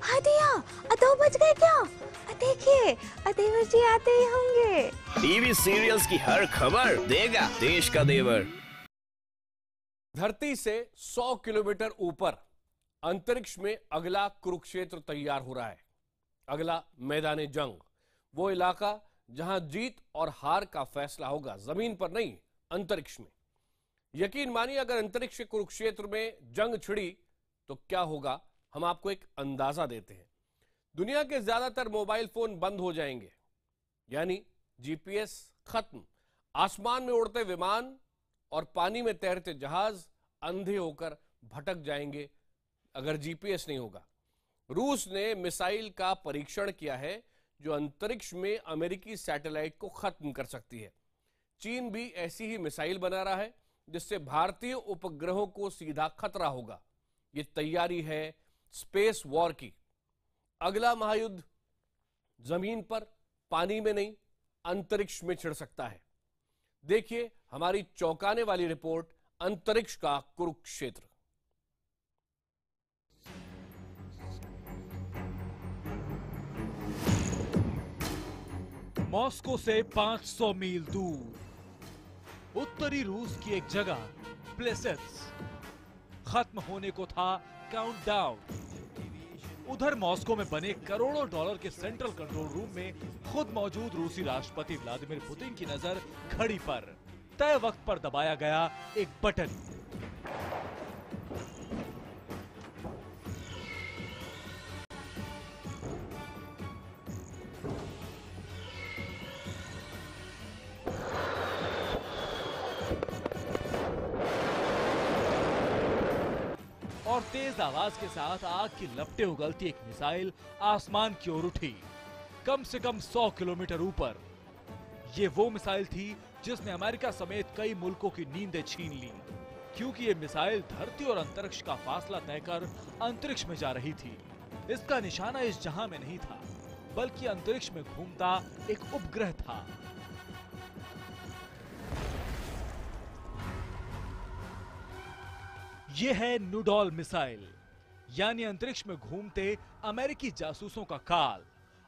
हाँ दिया, 2 बज गए क्या? देखिए देवर जी आते ही होंगे। टीवी सीरियल्स की हर खबर देगा देश का देवर। धरती से 100 किलोमीटर ऊपर अंतरिक्ष में अगला कुरुक्षेत्र तैयार हो रहा है। अगला मैदान जंग, वो इलाका जहां जीत और हार का फैसला होगा, जमीन पर नहीं, अंतरिक्ष में। यकीन मानिए, अगर अंतरिक्ष के कुरुक्षेत्र में जंग छिड़ी तो क्या होगा, हम आपको एक अंदाजा देते हैं। दुनिया के ज्यादातर मोबाइल फोन बंद हो जाएंगे, यानी जीपीएस खत्म। आसमान में उड़ते विमान और पानी में तैरते जहाज अंधे होकर भटक जाएंगे अगर जीपीएस नहीं होगा। रूस ने मिसाइल का परीक्षण किया है जो अंतरिक्ष में अमेरिकी सैटेलाइट को खत्म कर सकती है। चीन भी ऐसी ही मिसाइल बना रहा है जिससे भारतीय उपग्रहों को सीधा खतरा होगा। ये तैयारी है स्पेस वॉर की। अगला महायुद्ध जमीन पर, पानी में नहीं, अंतरिक्ष में छिड़ सकता है। देखिए हमारी चौंकाने वाली रिपोर्ट, अंतरिक्ष का कुरुक्षेत्र। मॉस्को से 500 मील दूर उत्तरी रूस की एक जगह प्लेसेट्स, खत्म होने को था काउंटडाउन। उधर मॉस्को में बने करोड़ों डॉलर के सेंट्रल कंट्रोल रूम में खुद मौजूद रूसी राष्ट्रपति व्लादिमीर पुतिन की नजर घड़ी पर। तय वक्त पर दबाया गया एक बटन। और तेज आवाज के साथ आग की लपटें उगलती एक मिसाइल आसमान की ओर उठी, कम से कम 100 किलोमीटर ऊपर। ये वो मिसाइल थी जिसने अमेरिका समेत कई मुल्कों की नींदें छीन ली, क्योंकि ये मिसाइल धरती और अंतरिक्ष का फासला तय कर अंतरिक्ष में जा रही थी। इसका निशाना इस जहां में नहीं था, बल्कि अंतरिक्ष में घूमता एक उपग्रह था। यह है नूडॉल मिसाइल, यानी अंतरिक्ष में घूमते अमेरिकी जासूसों का काल,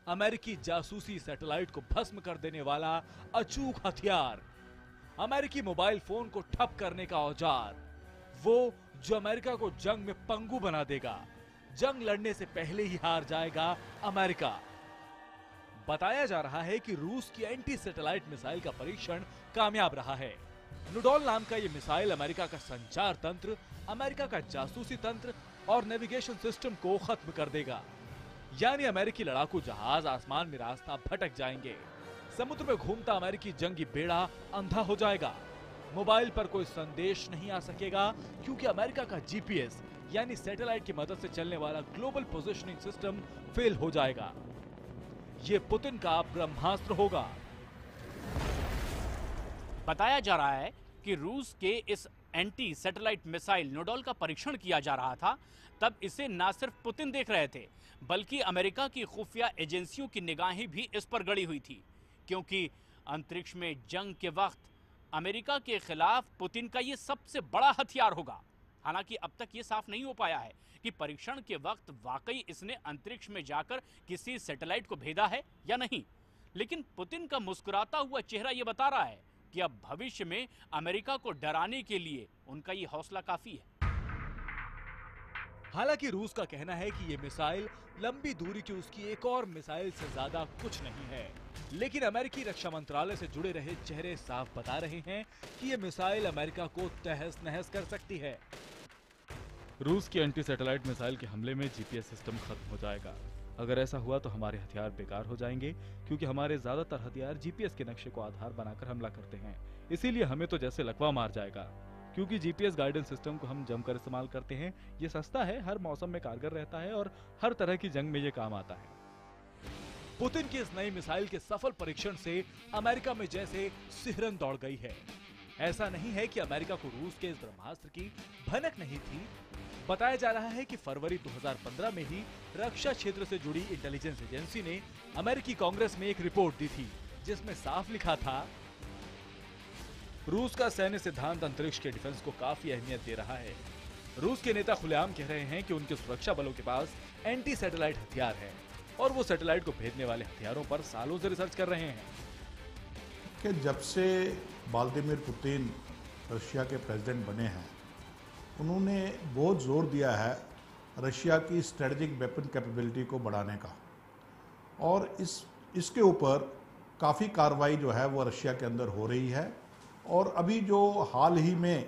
अमेरिकी जासूसी सैटेलाइट को भस्म कर देने वाला अचूक हथियार, अमेरिकी मोबाइल फोन को ठप करने का औजार, वो जो अमेरिका को जंग में पंगु बना देगा। जंग लड़ने से पहले ही हार जाएगा अमेरिका। बताया जा रहा है कि रूस की एंटी सैटेलाइट मिसाइल का परीक्षण कामयाब रहा है। नूडॉल नाम का यह मिसाइल अमेरिका का संचार तंत्र, अमेरिका का जासूसी तंत्र और नेविगेशन सिस्टम को खत्म कर देगा। यानी अमेरिकी लड़ाकू जहाज आसमान में रास्ता भटक जाएंगे, समुद्र में घूमता अमेरिकी जंगी बेड़ा अंधा हो जाएगा, मोबाइल पर कोई संदेश नहीं आ सकेगा क्योंकि अमेरिका का जीपीएस यानी सैटेलाइट की मदद से चलने वाला ग्लोबल पोजिशनिंग सिस्टम फेल हो जाएगा। ये पुतिन का ब्रह्मास्त्र होगा। बताया जा रहा है कि रूस के इस एंटी सैटेलाइट मिसाइल नूडॉल का परीक्षण किया जा रहा था, तब इसे न सिर्फ पुतिन देख रहे थे, बल्कि अमेरिका की खुफिया एजेंसियों की निगाहें भी इस पर गड़ी हुई थी, क्योंकि अंतरिक्ष में जंग के वक्त अमेरिका के खिलाफ पुतिन का ये सबसे बड़ा हथियार होगा। हालांकि अब तक ये साफ नहीं हो पाया है कि परीक्षण के वक्त वाकई इसने अंतरिक्ष में जाकर किसी सैटेलाइट को भेदा है या नहीं, लेकिन पुतिन का मुस्कुराता हुआ चेहरा ये बता रहा है कि अब भविष्य में अमेरिका को डराने के लिए उनका ये हौसला काफी है। हालांकि रूस का कहना है कि ये मिसाइल लंबी दूरी की उसकी एक और मिसाइल से ज्यादा कुछ नहीं है, लेकिन अमेरिकी रक्षा मंत्रालय से जुड़े रहे चेहरे साफ बता रहे हैं कि ये मिसाइल अमेरिका को तहस नहस कर सकती है। रूस की एंटी सैटेलाइट मिसाइल के हमले में जीपीएस सिस्टम खत्म हो जाएगा। अगर ऐसा हुआ तो हमारे हथियार बेकार हो जाएंगे, क्योंकि हमारे ज्यादातर हथियार जीपीएस के नक्शे को आधार बनाकर हमला करते हैं। इसीलिए हमें तो जैसे लकवा मार जाएगा, क्योंकि जीपीएस गाइडेंस सिस्टम को हम जमकर इस्तेमाल करते हैं। ये सस्ता है, हर मौसम में कारगर रहता है और हर तरह की जंग में ये काम आता है। पुतिन की इस नई मिसाइल के सफल परीक्षण से अमेरिका में जैसे सिहरन दौड़ गई है। ऐसा नहीं है कि अमेरिका को रूस के इस ब्रह्मास्त्र की भनक नहीं थी। बताया जा रहा है कि फरवरी 2015 में ही रक्षा क्षेत्र से जुड़ी इंटेलिजेंस एजेंसी ने अमेरिकी कांग्रेस में एक रिपोर्ट दी थी, जिसमें साफ लिखा था, रूस का सैन्य सिद्धांत अंतरिक्ष के डिफेंस को काफी अहमियत दे रहा है। रूस के नेता खुलेआम कह रहे हैं कि उनके सुरक्षा बलों के पास एंटी सैटेलाइट हथियार है और वो सैटेलाइट को भेदने वाले हथियारों पर सालों से रिसर्च कर रहे हैं। कि जब से व्लादिमीर पुतिन रशिया के प्रेसिडेंट बने हैं, उन्होंने बहुत जोर दिया है रशिया की स्ट्रेटजिक वेपन कैपेबिलिटी को बढ़ाने का, और इसके ऊपर काफ़ी कार्रवाई जो है वो रशिया के अंदर हो रही है। और अभी जो हाल ही में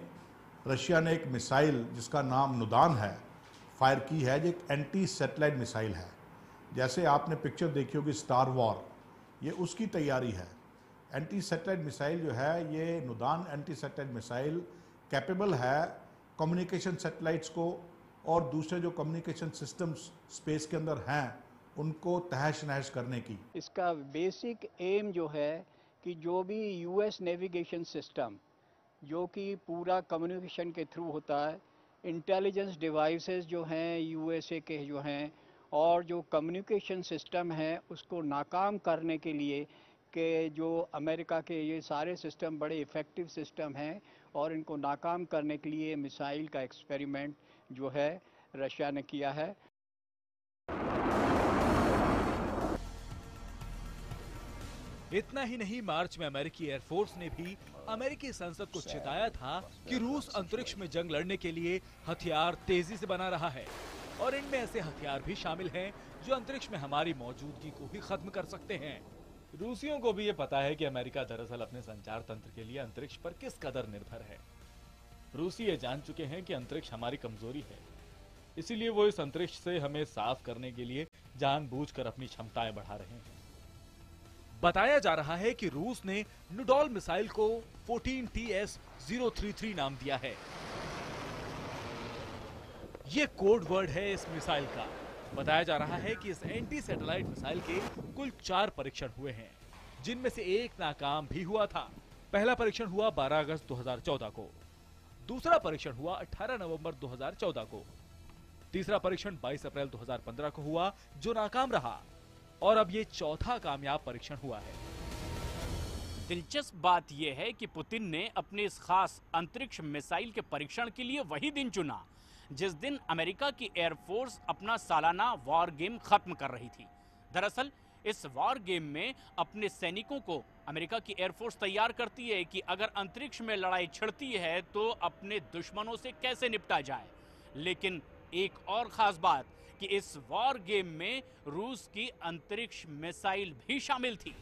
रशिया ने एक मिसाइल जिसका नाम नुदान है फायर की है, जो एक एंटी सैटेलाइट मिसाइल है। जैसे आपने पिक्चर देखी होगी स्टार वॉर, ये उसकी तैयारी है। एंटी सैटेलाइट मिसाइल जो है, ये नुदान एंटी सैटेलाइट मिसाइल कैपेबल है कम्युनिकेशन सैटेलाइट्स को और दूसरे जो कम्युनिकेशन सिस्टम्स स्पेस के अंदर हैं उनको तहस नहस करने की। इसका बेसिक एम जो है कि जो भी यूएस नेविगेशन सिस्टम जो कि पूरा कम्युनिकेशन के थ्रू होता है, इंटेलिजेंस डिवाइसेस जो हैं यूएसए के जो हैं, और जो कम्युनिकेशन सिस्टम है उसको नाकाम करने के लिए कि जो अमेरिका के ये सारे सिस्टम बड़े इफ़ेक्टिव सिस्टम हैं और इनको नाकाम करने के लिए मिसाइल का एक्सपेरिमेंट जो है रशिया ने किया है। इतना ही नहीं, मार्च में अमेरिकी एयरफोर्स ने भी अमेरिकी संसद को चेताया था कि रूस अंतरिक्ष में जंग लड़ने के लिए हथियार तेजी से बना रहा है और इनमें ऐसे हथियार भी शामिल हैं जो अंतरिक्ष में हमारी मौजूदगी को भी खत्म कर सकते हैं। रूसियों को भी ये पता है कि अमेरिका दरअसल अपने संचार तंत्र के लिए अंतरिक्ष पर किस कदर निर्भर है। रूसी ये जान चुके हैं कि अंतरिक्ष हमारी कमजोरी है, इसीलिए वो इस अंतरिक्ष से हमें साफ करने के लिए जानबूझकर अपनी क्षमताएं बढ़ा रहे हैं। बताया जा रहा है कि रूस ने नुडॉल मिसाइल को 14TS-033 नाम दिया है। ये कोड वर्ड है इस मिसाइल का। बताया जा रहा है कि इस एंटी सैटेलाइट मिसाइल के कुल 4 परीक्षण हुए हैं, जिनमें से एक नाकाम भी हुआ था। पहला परीक्षण हुआ 12 अगस्त 2014 को, दूसरा परीक्षण हुआ 18 नवंबर 2014 को, तीसरा परीक्षण 22 अप्रैल 2015 को हुआ जो नाकाम रहा, और अब ये चौथा कामयाब परीक्षण हुआ है। दिलचस्प बात यह है कि पुतिन ने अपने इस खास अंतरिक्ष मिसाइल के परीक्षण के लिए वही दिन चुना जिस दिन अमेरिका की एयरफोर्स अपना सालाना वॉर गेम खत्म कर रही थी। दरअसल इस वॉर गेम में अपने सैनिकों को अमेरिका की एयरफोर्स तैयार करती है कि अगर अंतरिक्ष में लड़ाई छिड़ती है तो अपने दुश्मनों से कैसे निपटा जाए। लेकिन एक और खास बात कि इस वॉर गेम में रूस की अंतरिक्ष मिसाइल भी शामिल थी।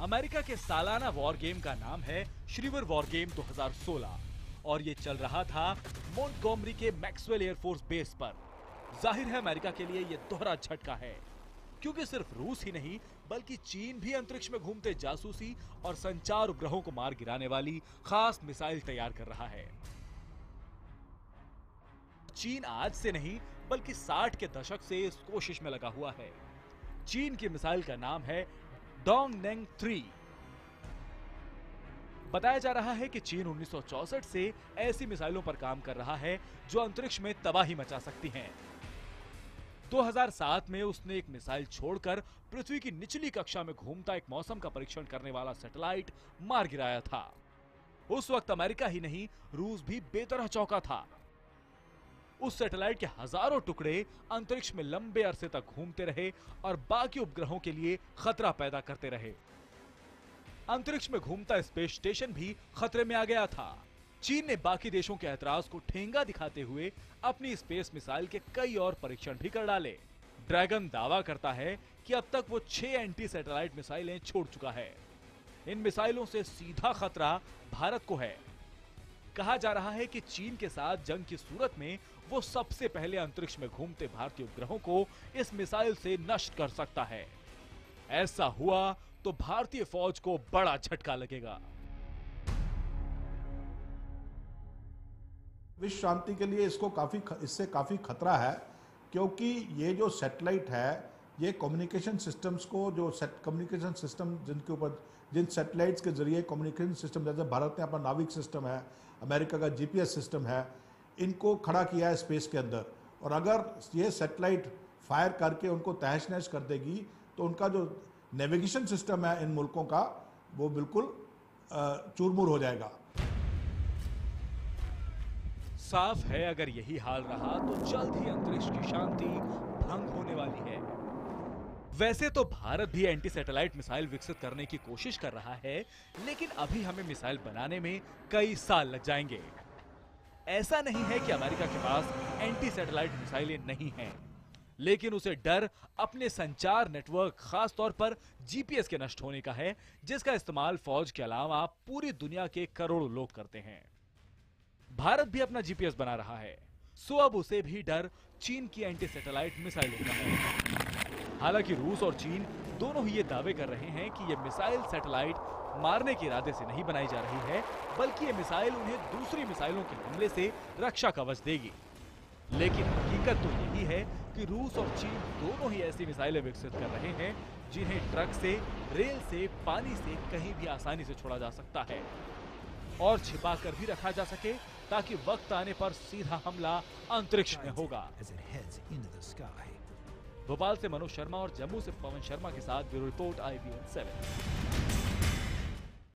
अमेरिका के सालाना वॉर गेम का नाम है श्रीवर वॉर गेम 2016 और ये चल रहा था मोंटगोमरी के मैक्सवेल एयरफोर्स बेस पर। जाहिर है अमेरिका के लिए ये दोहरा झटका है, क्योंकि सिर्फ रूस ही नहीं बल्कि चीन भी अंतरिक्ष में घूमते जासूसी और संचार उपग्रहों को मार गिराने वाली खास मिसाइल तैयार कर रहा है। चीन आज से नहीं बल्कि 60 के दशक से इस कोशिश में लगा हुआ है। चीन की मिसाइल का नाम है डोंगनेंग 3। बताया जा रहा है कि चीन 1964 से ऐसी मिसाइलों पर काम कर रहा है जो अंतरिक्ष में तबाही मचा सकती हैं। 2007 में उसने एक मिसाइल छोड़कर पृथ्वी की निचली कक्षा में घूमता एक मौसम का परीक्षण करने वाला सैटेलाइट मार गिराया था। उस वक्त अमेरिका ही नहीं रूस भी बेतरह चौंका था। उस सैटेलाइट के हजारों टुकड़े अंतरिक्ष में लंबे अरसे तक घूमते रहे और बाकी उपग्रहों के लिए खतरा पैदा करते रहे। अंतरिक्ष में घूमता स्पेस स्टेशन भी खतरे में आ गया था। चीन ने बाकी देशों के ऐतराज को ठेंगा दिखाते हुए अपनी स्पेस मिसाइल के कई और परीक्षण भी कर डाले। ड्रैगन दावा करता है कि अब तक वो 6 एंटी सैटेलाइट मिसाइलें छोड़ चुका है। इन मिसाइलों से सीधा खतरा भारत को है। कहा जा रहा है कि चीन के साथ जंग की सूरत में वो सबसे पहले अंतरिक्ष में घूमते भारतीय उपग्रहों को इस मिसाइल से नष्ट कर सकता है। ऐसा हुआ तो भारतीय फौज को बड़ा झटका लगेगा। विश्व शांति के लिए इससे काफी खतरा है, क्योंकि ये जो सैटेलाइट है ये कम्युनिकेशन सिस्टम्स को कम्युनिकेशन सिस्टम जिन सैटेलाइट्स के जरिए कम्युनिकेशन सिस्टम, जैसे भारत ने अपना नाविक सिस्टम है, अमेरिका का जीपीएस सिस्टम है, इनको खड़ा किया है स्पेस के अंदर। और अगर ये सैटेलाइट फायर करके उनको तहस नहस कर देगी तो उनका जो नेविगेशन सिस्टम है इन मुल्कों का वो बिल्कुल चूरमुर हो जाएगा। साफ है अगर यही हाल रहा तो जल्द ही अंतरिक्ष की शांति भंग होने वाली है। वैसे तो भारत भी एंटी सैटेलाइट मिसाइल विकसित करने की कोशिश कर रहा है, लेकिन अभी हमें मिसाइल बनाने में कई साल लग जाएंगे। ऐसा नहीं है कि अमेरिका के पास एंटी सैटेलाइट मिसाइलें नहीं हैं, लेकिन उसे डर अपने संचार नेटवर्क, खास तौर पर जीपीएस के नष्ट होने का है, जिसका इस्तेमाल फौज के अलावा पूरी दुनिया के करोड़ों लोग करते हैं। भारत भी अपना जीपीएस बना रहा है, सो अब उसे भी डर चीन की एंटी सैटेलाइट मिसाइलों का है। हालांकि रूस और चीन दोनों ही ये दावे कर रहे हैं कि ये मिसाइल सैटेलाइट मारने के इरादे से नहीं बनाई जा रही है, बल्कि ये मिसाइल उन्हें दूसरी मिसाइलों के हमले से रक्षा कवच देगी। लेकिन हकीकत तो यही है कि रूस और चीन दोनों ही ऐसी मिसाइलें विकसित कर रहे हैं जिन्हें ट्रक से, रेल से, पानी से कहीं भी आसानी से छोड़ा जा सकता है और छिपा कर भी रखा जा सके, ताकि वक्त आने पर सीधा हमला अंतरिक्ष में होगा। भोपाल से मनोज शर्मा और जम्मू से पवन शर्मा के साथ ब्यूरो रिपोर्ट IBN 7।